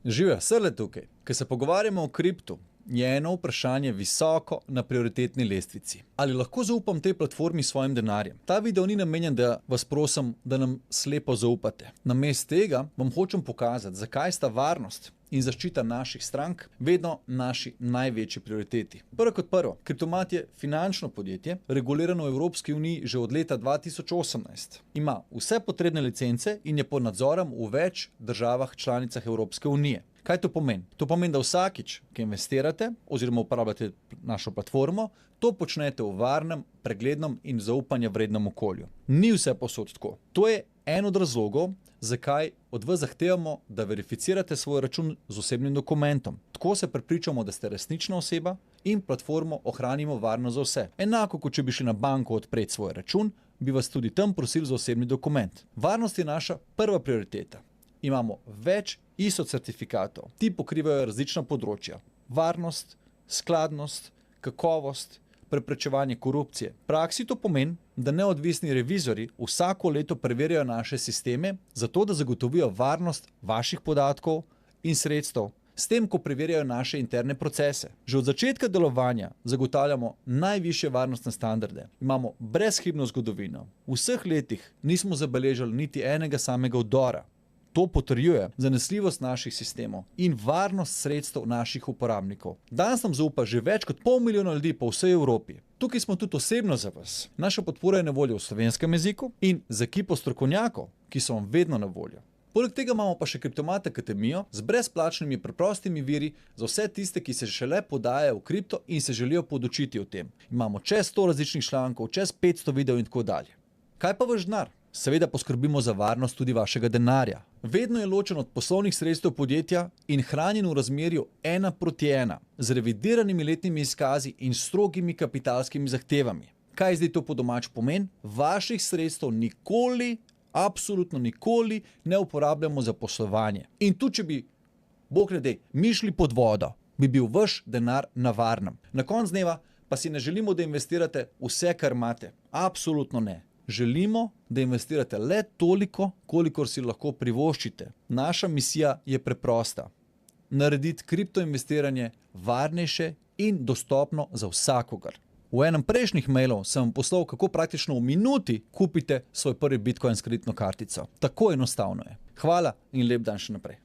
Živijo, Srle tukaj. Ko se pogovarjamo o kriptu, je eno vprašanje visoko na prioritetni lestvici. Ali lahko zaupam tej platformi s svojim denarjem? Ta video ni namenjen, da vas prosim, da nam slepo zaupate. Namesto tega vam hočem pokazati, zakaj sta varnost in zaščita naših strank vedno naši največji prioriteti. Prvo kot prvo, Kriptomat je finančno podjetje, regulirano v Evropski uniji že od leta 2018. Ima vse potrebne licence in je pod nadzorom v več državah članicah Evropske unije. Kaj to pomeni? To pomeni, da vsakič, ko investirate oziroma uporabljate našo platformo, to počnete v varnem, preglednem in zaupanja vrednem okolju. Ni vse povsod tako. To je en od razlogov, zakaj od vas zahtevamo, da verificirate svoj račun z osebnim dokumentom. Tako se prepričamo, da ste resnična oseba in platformo ohranimo varno za vse. Enako, kot če bi šli na banko odpreti svoj račun, bi vas tudi tam prosili za osebni dokument. Varnost je naša prva prioriteta. Imamo več ISO certifikatov. Ti pokrivajo različna področja. Varnost, skladnost, kakovost, preprečevanje korupcije. V praksi to pomeni, da neodvisni revizorji vsako leto preverjajo naše sisteme, zato da zagotovijo varnost vaših podatkov in sredstev, s tem, ko preverjajo naše interne procese. Že od začetka delovanja zagotavljamo najvišje varnostne standarde. Imamo brezhibno zgodovino. V vseh letih nismo zabeležili niti enega samega vdora. To potrjuje zanesljivost naših sistemov in varnost sredstev naših uporabnikov. Danes nam zaupa že več kot 500 000 ljudi po vsej Evropi. Tukaj smo tudi osebno za vas. Naša podpora je na voljo v slovenskem jeziku in z ekipo strokovnjakov, ki so vam vedno na voljo. Poleg tega imamo pa še Kriptomat Akademijo z brezplačnimi preprostimi viri za vse tiste, ki se šele podajajo v kripto in se želijo podučiti o tem. Imamo čez 100 različnih člankov, čez 500 videov in tako dalje. Kaj pa vaš denar? Seveda poskrbimo za varnost tudi vašega denarja. Vedno je ločen od poslovnih sredstev podjetja in hranjen v razmerju 1:1, z revidiranimi letnimi izkazi in strogimi kapitalskimi zahtevami. Kaj zdaj to po domač pomeni? Vaših sredstev nikoli, absolutno nikoli ne uporabljamo za poslovanje. In tudi, če bi, bog ne dej, mi šli pod vodo, bi bil vaš denar na varnem. Na koncu dneva pa si ne želimo, da investirate vse, kar imate. Absolutno ne. Želimo, da investirate le toliko, kolikor si lahko privoščite. Naša misija je preprosta. Narediti kriptoinvestiranje varnejše in dostopno za vsakogar. V enem prejšnjih mailov sem vam poslal, kako praktično v minuti kupite svoj prvi Bitcoin s kreditno kartico. Tako enostavno je. Hvala in lep dan še naprej.